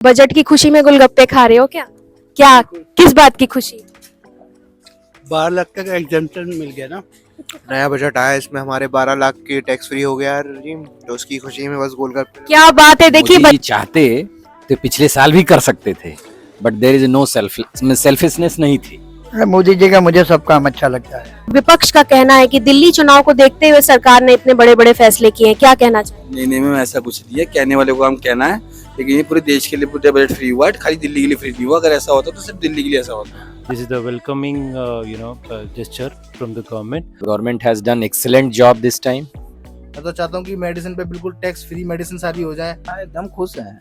Budget की खुशी में गोलगप्पे खा रहे हो क्या? क्या किस बात की खुशी? 12 लाख का एग्जेम्पशन मिल गया ना। नया बजट आया, इसमें हमारे 12 लाख की टैक्स फ्री हो गया है, तो उसकी खुशी में बस गोलगप्पे। क्या बात है। देखिए मोदी जी चाहते तो पिछले साल भी कर सकते थे, but there is no selfishness नहीं थी। मोदी जी का मुझे सब काम अच्छा लगता है। विपक्ष का कहना है कि दिल्ली चुनाव को देखते हुए सरकार ने इतने बड़े बड़े फैसले किए हैं, क्या कहना चाहिए? नहीं में ऐसा कुछ नहीं है, कहने वाले को हम कहना है, लेकिन ये पूरे देश के लिए पूरा बजट फ्री हुआ है, खाली दिल्ली के लिए फ्री नहीं हुआ। अगर ऐसा होता तो सिर्फ दिल्ली के लिए ऐसा होता। This is the welcoming, gesture from the government. Government has done excellent job this time. मैं तो चाहता हूँ कि मेडिसिन पे बिल्कुल टैक्स फ्री मेडिसिन सारी हो जाए। एकदम खुश हैं।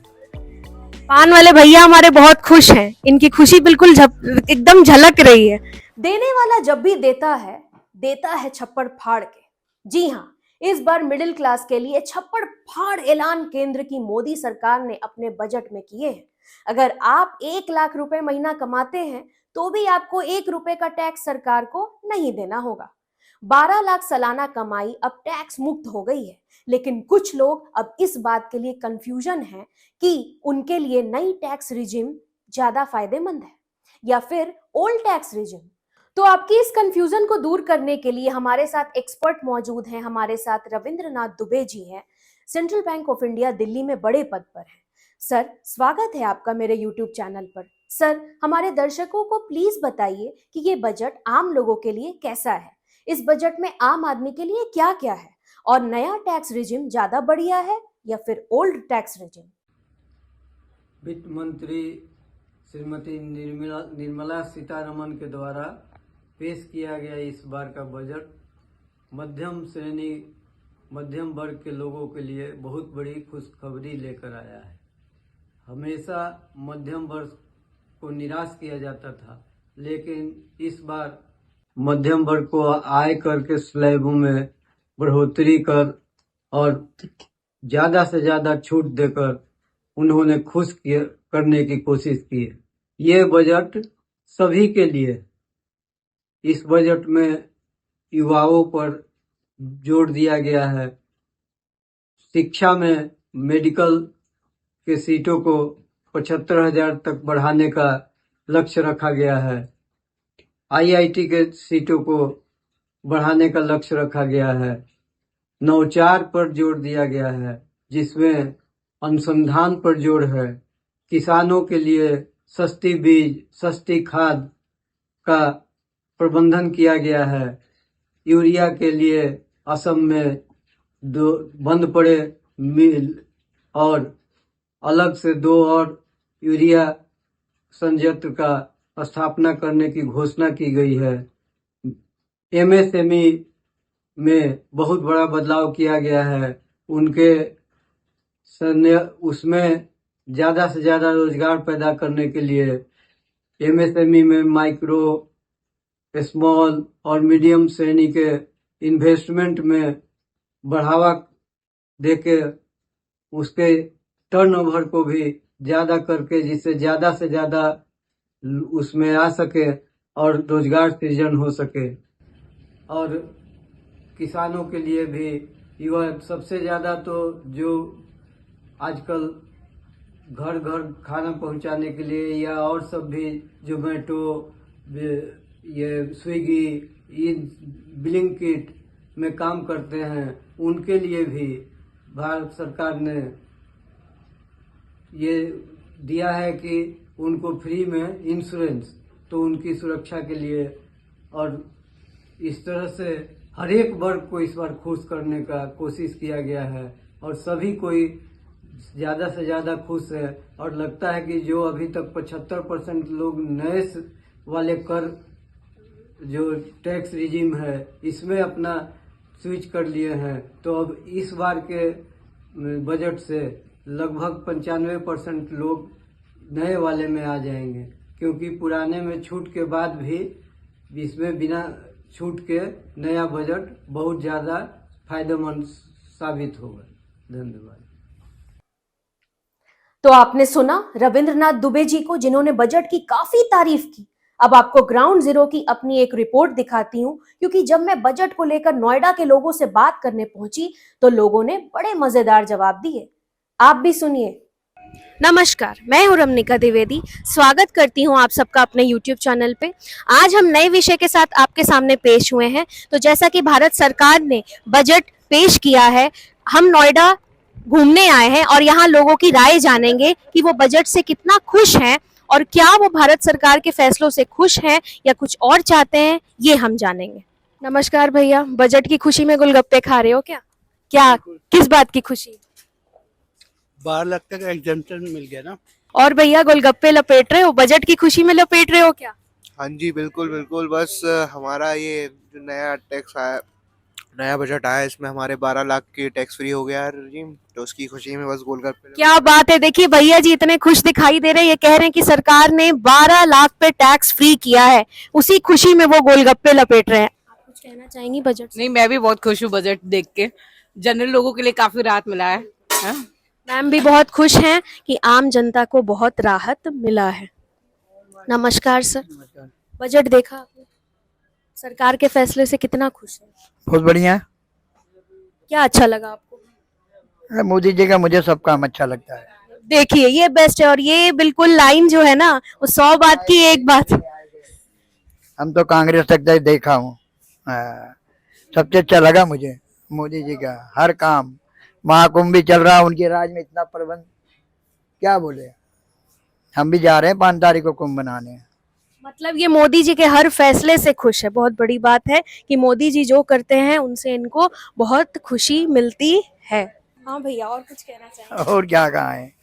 पान वाले भैया हमारे बहुत खुश हैं, इनकी खुशी बिल्कुल एकदम झलक रही है। देने वाला जब भी देता है छप्पड़ फाड़ के। जी हाँ, इस बार मिडिल क्लास के लिए छप्पड़ फाड़ ऐलान केंद्र की मोदी सरकार ने अपने बजट में किए हैं। अगर आप 1 लाख रुपए महीना कमाते हैं तो भी आपको 1 रुपए का टैक्स सरकार को नहीं देना होगा। 12 लाख सालाना कमाई अब टैक्स मुक्त हो गई है, लेकिन कुछ लोग अब इस बात के लिए कंफ्यूजन है कि उनके लिए नई टैक्स रिजिम ज्यादा फायदेमंद है या फिर ओल्ड टैक्स रिजिम। तो आपकी इस कंफ्यूजन को दूर करने के लिए हमारे साथ एक्सपर्ट मौजूद हैं। हमारे साथ रविंद्रनाथ दुबे जी हैं, central bank of India Delhi में बड़े पद पर हैं। सर, स्वागत है आपका मेरे यूट्यूब चैनल पर। सर, हमारे दर्शकों को प्लीज बताइए कि ये बजट आम लोगों के लिए कैसा है। इस बजट में आम आदमी के लिए क्या क्या है और नया टैक्स रिजिम ज्यादा बढ़िया है या फिर ओल्ड टैक्स रिजिम? वित्त मंत्री श्रीमती निर्मला सीतारमण के द्वारा पेश किया गया इस बार का बजट मध्यम वर्ग के लोगों के लिए बहुत बड़ी खुशखबरी लेकर आया है। हमेशा मध्यम वर्ग को निराश किया जाता था, लेकिन इस बार मध्यम वर्ग को आय कर के स्लैबों में बढ़ोतरी कर और ज्यादा से ज्यादा छूट देकर उन्होंने खुश करने की कोशिश की है। ये बजट सभी के लिए। इस बजट में युवाओं पर जोर दिया गया है। शिक्षा में मेडिकल के सीटों को 75,000 तक बढ़ाने का लक्ष्य रखा गया है। आईआईटी के सीटों को बढ़ाने का लक्ष्य रखा गया है। नवाचार पर जोर दिया गया है, जिसमें अनुसंधान पर जोर है। किसानों के लिए सस्ती बीज, सस्ती खाद का प्रबंधन किया गया है। यूरिया के लिए असम में बंद पड़े मिल और अलग से 2 और यूरिया संयंत्र का स्थापना करने की घोषणा की गई है। एमएसएमई में बहुत बड़ा बदलाव किया गया है। उसमें ज्यादा से ज्यादा रोजगार पैदा करने के लिए एमएसएमई में माइक्रो, स्मॉल और मीडियम श्रेणी के इन्वेस्टमेंट में बढ़ावा देके उसके टर्नओवर को भी ज्यादा करके, जिससे ज्यादा से ज्यादा उसमें आ सके और रोजगार सृजन हो सके। और किसानों के लिए भी युवा सबसे ज्यादा तो जो आजकल घर घर खाना पहुंचाने के लिए या और सब भी जोमेटो, ये स्विगी, इन ब्लिंकिट में काम करते हैं, उनके लिए भी भारत सरकार ने ये दिया है कि उनको फ्री में इंश्योरेंस, तो उनकी सुरक्षा के लिए। और इस तरह से हर एक वर्ग को इस बार खुश करने का कोशिश किया गया है और सभी कोई ज्यादा से ज्यादा खुश है। और लगता है कि जो अभी तक 75% लोग नए वाले कर जो टैक्स रिजिम है इसमें अपना स्विच कर लिए हैं, तो अब इस बार के बजट से लगभग 95% लोग नए वाले में आ जाएंगे, क्योंकि पुराने में छूट के बाद भी इसमें बिना छूट के नया बजट बहुत ज्यादा फायदेमंद साबित होगा। धन्यवाद। तो आपने सुना रविंद्रनाथ दुबे जी को, जिन्होंने बजट की काफी तारीफ की। अब आपको ग्राउंड जीरो की अपनी एक रिपोर्ट दिखाती हूँ, क्योंकि जब मैं बजट को लेकर नोएडा के लोगों से बात करने पहुंची तो लोगों ने बड़े मजेदार जवाब दिए। आप भी सुनिए। नमस्कार, मैं हूं रमनिका द्विवेदी। स्वागत करती हूं आप सबका अपने YouTube चैनल पे। आज हम नए विषय के साथ आपके सामने पेश हुए हैं। तो जैसा कि भारत सरकार ने बजट पेश किया है, हम नोएडा घूमने आए हैं और यहाँ लोगों की राय जानेंगे कि वो बजट से कितना खुश हैं और क्या वो भारत सरकार के फैसलों से खुश हैं या कुछ और चाहते हैं, ये हम जानेंगे। नमस्कार भैया, बजट की खुशी में गोलगप्पे खा रहे हो क्या? क्या किस बात की खुशी? 12 लाख तक एग्जेम्पशन मिल गया ना। और भैया गोलगप्पे लपेट रहे हो, बजट की खुशी में लपेट रहे हो क्या? हाँ जी, बिल्कुल बिल्कुल। बस हमारा ये जो नया टैक्स आया, नया बजट आया, इसमें हमारे 12 लाख की टैक्स फ्री हो गया जी। तो उसकी खुशी में बस गोलगप्पे। क्या बात है। देखिए भैया जी इतने खुश दिखाई दे रहे हैं, ये कह रहे हैं कि सरकार ने 12 लाख पे टैक्स फ्री किया है, उसी खुशी में वो गोलगप्पे लपेट रहे हैं। आप कुछ कहना चाहेंगी बजट से? नहीं, मैं भी बहुत खुश हूँ बजट देख के। जनरल लोगों के लिए काफी राहत मिला है। मैम भी बहुत खुश हैं कि आम जनता को बहुत राहत मिला है। नमस्कार सर, बजट देखा आपने? सरकार के फैसले से कितना खुश है? बहुत बढ़िया। क्या अच्छा लगा आपको? मोदी जी का मुझे सब काम अच्छा लगता है। देखिए ये बेस्ट है, और ये बिल्कुल लाइन जो है ना, वो 100 बात की एक बात। हम तो कांग्रेस तक देखा हूँ, सबसे अच्छा लगा मुझे मोदी जी का हर काम। महाकुंभ भी चल रहा, उनके राज में इतना प्रबंध, क्या बोले। हम भी जा रहे हैं 5 तारीख को कुंभ बनाने। मतलब ये मोदी जी के हर फैसले से खुश है। बहुत बड़ी बात है कि मोदी जी जो करते हैं उनसे इनको बहुत खुशी मिलती है। हाँ भैया, और कुछ कहना चाहिए? और क्या कहा है।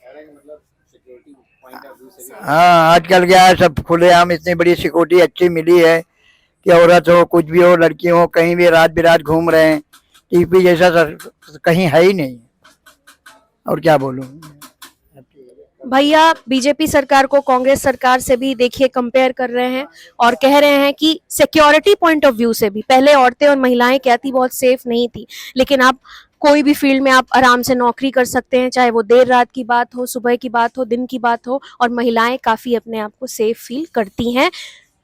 हाँ, आजकल क्या है, सब खुलेआम इतनी बड़ी सिक्योरिटी अच्छी मिली है कि औरत हो, कुछ भी हो, लड़की हो, कहीं भी रात बिरात घूम रहे हैं। टीपी जैसा सर कहीं है ही नहीं। और क्या बोलूं भैया, बीजेपी सरकार को कांग्रेस सरकार से भी देखिए कंपेयर कर रहे हैं और कह रहे हैं कि सिक्योरिटी पॉइंट ऑफ व्यू से भी पहले औरतें और महिलाएं क्या थी, बहुत सेफ नहीं थी, लेकिन अब कोई भी फील्ड में आप आराम से नौकरी कर सकते हैं, चाहे वो देर रात की बात हो, सुबह की बात हो, दिन की बात हो, और महिलाएं काफी अपने आप को सेफ फील करती हैं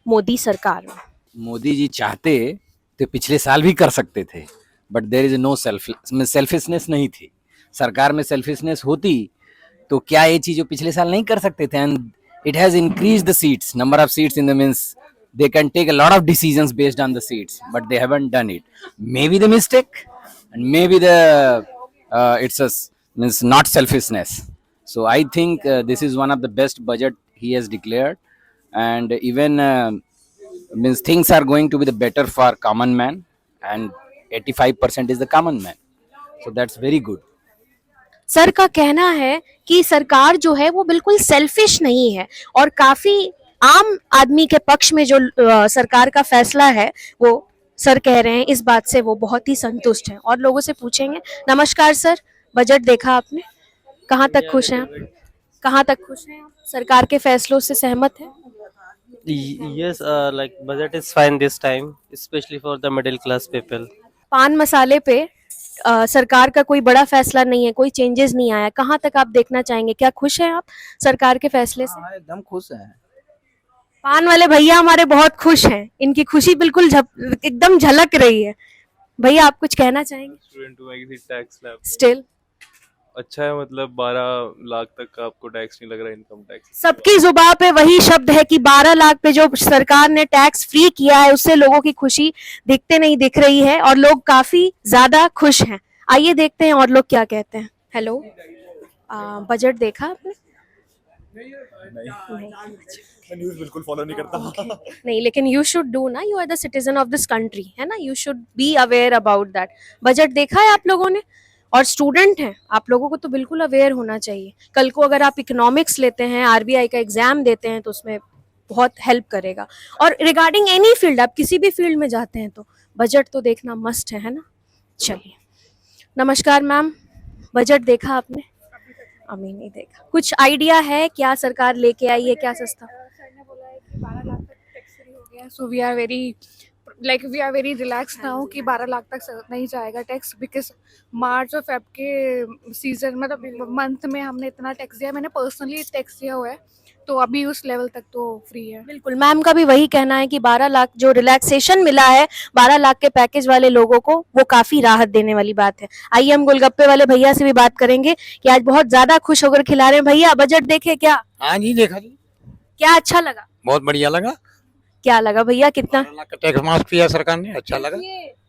मोदी सरकार में। मोदी जी चाहते तो पिछले साल भी कर सकते थे, but there is no selfishness नहीं थी। सरकार में सेल्फिशनेस होती तो क्या ये चीज जो पिछले साल नहीं कर सकते थे, and it has increase the seats, number of seats in the means they can take a lot of decisions based on the seats, but they haven't done it. Maybe the mistake, and maybe the it's a means not selfishness. So I think this is one of the best budget he has declared, and even means things are going to be the better for common man, and 85% is the common man. So that's very good. Sir का कहना है कि सरकार जो है वो बिल्कुल selfish नहीं है और काफी आम आदमी के पक्ष में जो सरकार का फैसला है वो सर कह रहे हैं, इस बात से वो बहुत ही संतुष्ट हैं। और लोगों से पूछेंगे। नमस्कार सर, बजट देखा आपने? कहाँ तक खुश हैं आप? कहाँ तक खुश हैं आप? सरकार के फैसलों से सहमत हैं? Yes, like budget is fine this time, especially for the middle class people. पान मसाले पे सरकार का कोई बड़ा फैसला नहीं है, कोई चेंजेस नहीं आया, कहाँ तक आप देखना चाहेंगे? क्या खुश हैं आप सरकार के फैसले से? हाँ, एकदम खुश हैं। पान वाले भैया हमारे बहुत खुश हैं, इनकी खुशी बिल्कुल एकदम झलक रही है। भैया आप कुछ कहना चाहेंगे? स्टूडेंट हूँ मैं, किसी टैक्स स्लैब स्टिल अच्छा है, मतलब 12 लाख तक का आपको टैक्स नहीं लग रहा, इनकम टैक्स। सबकी जुबान पे वही शब्द है कि 12 लाख पे जो सरकार ने टैक्स फ्री किया है उससे लोगों की खुशी दिखते नहीं दिख रही है और लोग काफी ज्यादा खुश हैं। आइए देखते हैं और लोग क्या कहते हैं। हेलो, बजट देखा आपने? मैं न्यूज़ बिल्कुल फॉलो नहीं करता। नहीं, लेकिन यू शुड डू ना, you are the citizen of this country, है ना, you should be aware about that. Budget देखा है आप लोगों ने? और स्टूडेंट हैं आप लोगों को तो बिल्कुल अवेयर होना चाहिए। कल को अगर आप इकोनॉमिक्स लेते हैं, आरबीआई का एग्जाम देते हैं तो उसमें बहुत हेल्प करेगा। और रिगार्डिंग एनी फील्ड, आप किसी भी फील्ड में जाते हैं तो बजट तो देखना मस्ट है ना। चलिए, नमस्कार मैम, बजट देखा आपने? अभी नहीं देखा। कुछ आइडिया है क्या सरकार लेके आई है, क्या सस्ता? सर ने बोला है कि 12 लाख तक टैक्स फ्री हो गया, so we are very relax now कि 12 लाख तक नहीं जाएगा टैक्स, बिकॉज मार्च और फेब के सीजन मतलब मंथ में हमने इतना टैक्स दिया। मैंने पर्सनली टैक्स दिया हुआ है तो अभी उस लेवल तक तो फ्री है। बिल्कुल, मैम का भी वही कहना है कि 12 लाख जो रिलैक्सेशन मिला है 12 लाख के पैकेज वाले लोगों को, वो काफी राहत देने वाली बात है। आइए हम गोलगप्पे वाले भैया से भी बात करेंगे कि आज बहुत ज्यादा खुश होकर खिला रहे हैं। भैया बजट देखे क्या? हाँ जी देखा जी, क्या अच्छा लगा? बहुत बढ़िया लगा। क्या लगा भैया? कितना? 12 लाख का टैक्स माफ किया सरकार ने, अच्छा लगा।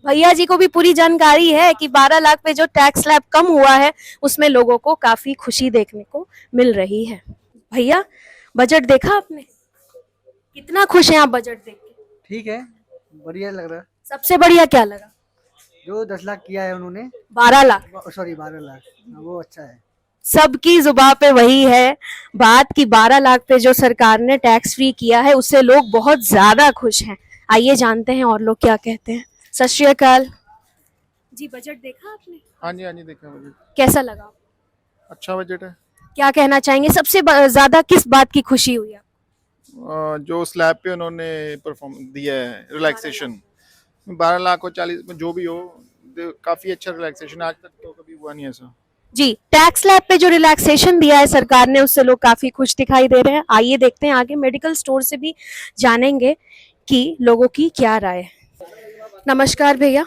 भैया जी को भी पूरी जानकारी है कि 12 लाख पे जो टैक्स स्लैब कम हुआ है उसमें लोगों को काफी खुशी देखने को मिल रही है। भैया बजट देखा आपने? कितना खुश हैं आप बजट देख के? ठीक है, बढ़िया लग रहा है। सबसे बढ़िया क्या लगा? जो 10 लाख किया है उन्होंने, 12 लाख, सॉरी 12 लाख, वो अच्छा है। सबकी जुबान पे वही है बात कि 12 लाख पे जो सरकार ने टैक्स फ्री किया है उससे लोग बहुत ज्यादा खुश हैं। आइए जानते हैं और लोग क्या कहते हैं। सत श्री अकाल जी, बजट देखा आपने? हाँ जी देखा बजट, कैसा लगा? अच्छा बजट है। क्या कहना चाहेंगे, सबसे ज्यादा किस बात की खुशी हुई आपको? जो स्लैब पे उन्होंने परफॉर्म दिया है रिलैक्सेशन, 12 लाख हो 40 जो भी हो, काफी अच्छा रिलैक्सेशन, आज तक तो कभी हुआ नहीं ऐसा। जी, टैक्स स्लैब पे जो रिलैक्सेशन दिया है सरकार ने उससे लोग काफी खुश दिखाई दे रहे हैं। आइए देखते हैं आगे, मेडिकल स्टोर से भी जानेंगे कि लोगों की क्या राय है। नमस्कार भैया,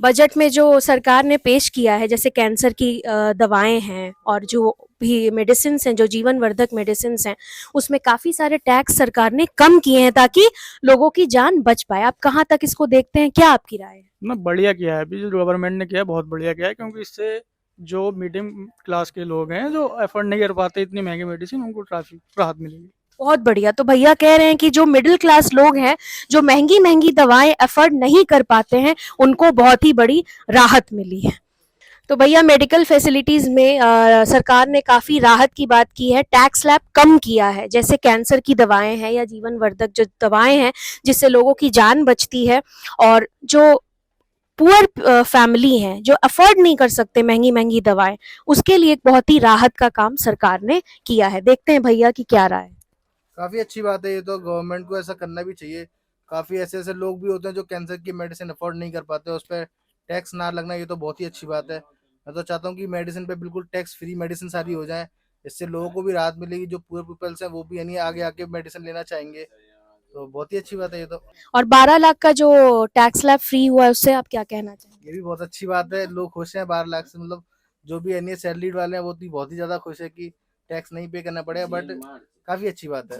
बजट में जो सरकार ने पेश किया है जैसे कैंसर की दवाएं हैं और जो भी मेडिसिन हैं, जो जीवन वर्धक मेडिसिन हैं, उसमें काफी सारे टैक्स सरकार ने कम किए हैं ताकि लोगों की जान बच पाए। आप कहाँ तक इसको देखते हैं, क्या आपकी राय है? ना बढ़िया किया है अभी जो गवर्नमेंट ने किया है, बहुत बढ़िया किया है, क्योंकि इससे जो मीडियम क्लास के लोग हैं जो अफोर्ड नहीं कर पाते इतनी महंगी मेडिसिन, उनको काफी राहत मिलेगी। बहुत बढ़िया। तो भैया कह रहे हैं कि जो मिडिल क्लास लोग हैं जो महंगी महंगी दवाएं अफोर्ड नहीं कर पाते हैं उनको बहुत ही बड़ी राहत मिली है। तो भैया मेडिकल फैसिलिटीज में सरकार ने काफी राहत की बात की है, टैक्स स्लैब कम किया है, जैसे कैंसर की दवाएं हैं या जीवन वर्धक जो दवाएं हैं जिससे लोगों की जान बचती है, और जो पुअर फैमिली हैं जो अफोर्ड नहीं कर सकते महंगी महंगी दवाएं, उसके लिए एक बहुत ही राहत का काम सरकार ने किया है। देखते हैं भैया की क्या राय है। काफी अच्छी बात है ये तो, गवर्नमेंट को ऐसा करना भी चाहिए। काफी ऐसे ऐसे लोग भी होते हैं जो कैंसर की मेडिसिन अफोर्ड नहीं कर पाते, उस पर टैक्स ना लगना, ये तो बहुत ही अच्छी बात है। मैं तो चाहता हूँ कि मेडिसिन पे बिल्कुल टैक्स फ्री मेडिसिन सारी हो जाए, इससे लोगों को भी राहत मिलेगी। जो पुअर पीपल्स हैं वो भी यानी आगे आके मेडिसिन लेना चाहेंगे, तो बहुत ही अच्छी बात है ये तो। और 12 लाख का जो टैक्स स्लैब फ्री हुआ है उससे आप क्या कहना चाहेंगे? ये भी बहुत अच्छी बात है, लोग खुश हैं 12 लाख से, मतलब जो भी यानी सैलरीड वाले हैं वो भी बहुत ही ज्यादा खुश है कि टैक्स नहीं पे करना पड़ेगा। बट काफी अच्छी बात है,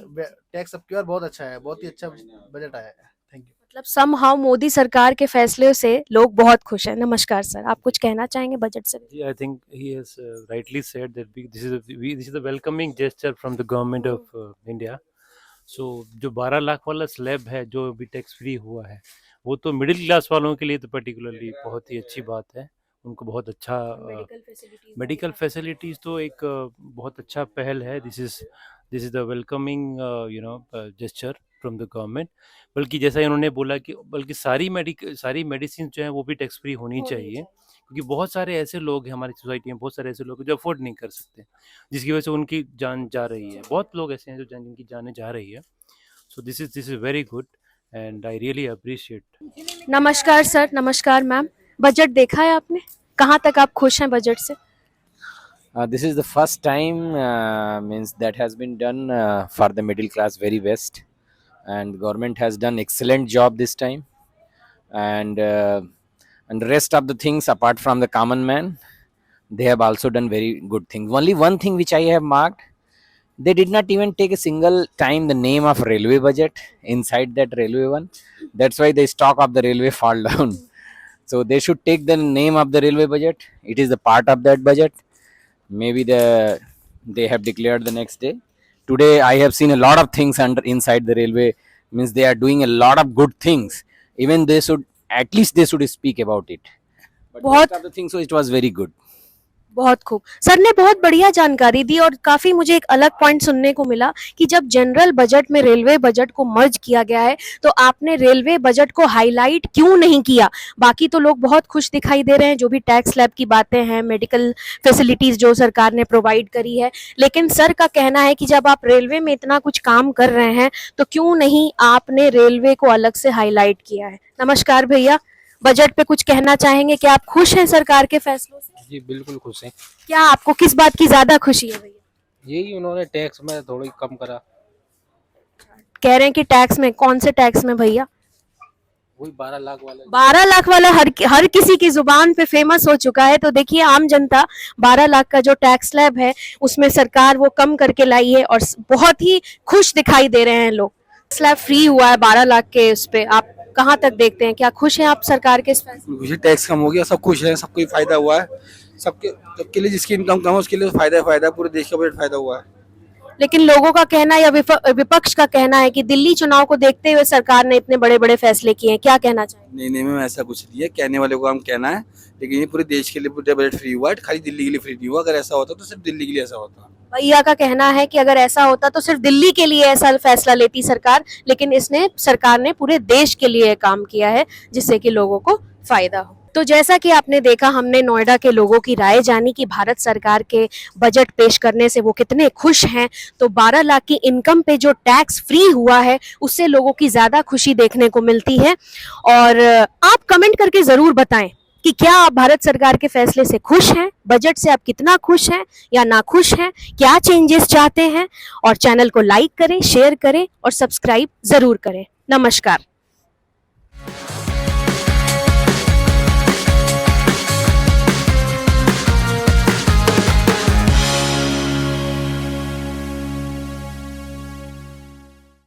टैक्स सबकी और बहुत अच्छा है, बहुत ही अच्छा बजट आया है। Thank you. मतलब समहाउ मोदी सरकार के फैसले से लोग बहुत खुश हैं। नमस्कार सर, आप कुछ कहना चाहेंगे बजट से? I think he has rightly said that this is a welcoming gesture from the government of India. So जो 12 लाख वाला स्लैब है जो अभी टैक्स फ्री हुआ है, वो तो मिडिल क्लास वालों के लिए तो पर्टिकुलरली बहुत ही अच्छी बात है। उनको बहुत अच्छा मेडिकल फैसिलिटीज़ तो एक बहुत अच्छा पहल है। This is the welcoming gesture from the government. बल्कि जैसा इन्होंने बोला कि बल्कि सारी मेडिसिन जो है वो भी टैक्स फ्री होनी चाहिए, क्योंकि बहुत सारे ऐसे लोग हैं हमारी सोसाइटी में, बहुत सारे ऐसे लोग हैं जो अफोर्ड नहीं कर सकते, जिसकी वजह से उनकी जान जा रही है। बहुत लोग ऐसे हैं जो जिनकी जानें जा रही है। So this is very good and I really appreciate. नमस्कार सर। नमस्कार मैम, बजट देखा है आपने? कहाँ तक आप खुश हैं बजट से? This is the first time means that has been done for the middle class very best, and government has done excellent job this time, and the rest of the things apart from the common man, they have also done very good things. Only one thing which I have marked, they did not even take a single time the name of railway budget inside that railway one. That's why the stock of the railway fall down. So they should take the name of the railway budget. It is the part of that budget. Maybe they have declared the next day. Today I have seen a lot of things inside the railway, means they are doing a lot of good things. Even they should, at least they should speak about it. But most of the things, so it was very good. बहुत खूब, sir ने बहुत बढ़िया जानकारी दी। और काफी मुझे एक अलग पॉइंट सुनने को मिला कि जब जनरल बजट में रेलवे बजट को मर्ज किया गया है तो आपने रेलवे बजट को हाईलाइट क्यों नहीं किया? बाकी तो लोग बहुत खुश दिखाई दे रहे हैं, जो भी टैक्स स्लैब की बातें हैं, मेडिकल फैसिलिटीज जो सरकार ने प्रोवाइड करी है, लेकिन सर का कहना है कि जब आप रेलवे में इतना कुछ काम कर रहे हैं तो क्यों नहीं आपने रेलवे को अलग से हाईलाइट किया है। नमस्कार भैया, बजट पे कुछ कहना चाहेंगे? क्या आप खुश हैं सरकार के फैसलों से? जी बिल्कुल खुश हैं। क्या आपको किस बात की ज्यादा खुशी है भैया? यही उन्होंने टैक्स में थोड़ी कम करा, कह रहे हैं कि टैक्स में, कौन से टैक्स में भैया? वही 12 लाख वाला। 12 लाख वाला हर किसी की जुबान पे फेमस हो चुका है। तो देखिए आम जनता 12 लाख का जो टैक्स स्लैब है उसमें सरकार वो कम करके लाई है और बहुत ही खुश दिखाई दे रहे हैं लोग। स्लैब फ्री हुआ है 12 लाख के, उस पे आप कहाँ तक देखते हैं? क्या खुश हैं आप सरकार के इस फैसले? कुछ टैक्स कम हो गया, सब खुश है, सबको फायदा हुआ है, सबके लिए जिसकी इनकम कम है उसके लिए फायदा फायदा, पूरे देश का बजट फायदा हुआ है। लेकिन लोगों का कहना या विपक्ष का कहना है कि दिल्ली चुनाव को देखते हुए सरकार ने इतने बड़े बड़े फैसले किए हैं, क्या कहना चाहिए? नहीं मैम, ऐसा कुछ नहीं है, कहने वाले को हम कहना है, लेकिन ये पूरे देश के लिए पूरा बजट फ्री हुआ है, खाली दिल्ली के लिए फ्री नहीं हुआ। अगर ऐसा होता तो सिर्फ दिल्ली के लिए ऐसा होता। भैया का कहना है कि अगर ऐसा होता तो सिर्फ दिल्ली के लिए ऐसा फैसला लेती सरकार, लेकिन सरकार ने पूरे देश के लिए काम किया है जिससे कि लोगों को फायदा हो। तो जैसा कि आपने देखा, हमने नोएडा के लोगों की राय जानी कि भारत सरकार के बजट पेश करने से वो कितने खुश हैं। तो 12 लाख की इनकम पे जो टैक्स फ्री हुआ है उससे लोगों की ज्यादा खुशी देखने को मिलती है। और आप कमेंट करके जरूर बताएं कि क्या आप भारत सरकार के फैसले से खुश हैं, बजट से आप कितना खुश हैं या ना खुश हैं, क्या चेंजेस चाहते हैं। और चैनल को लाइक करें, शेयर करें और सब्सक्राइब जरूर करें। नमस्कार।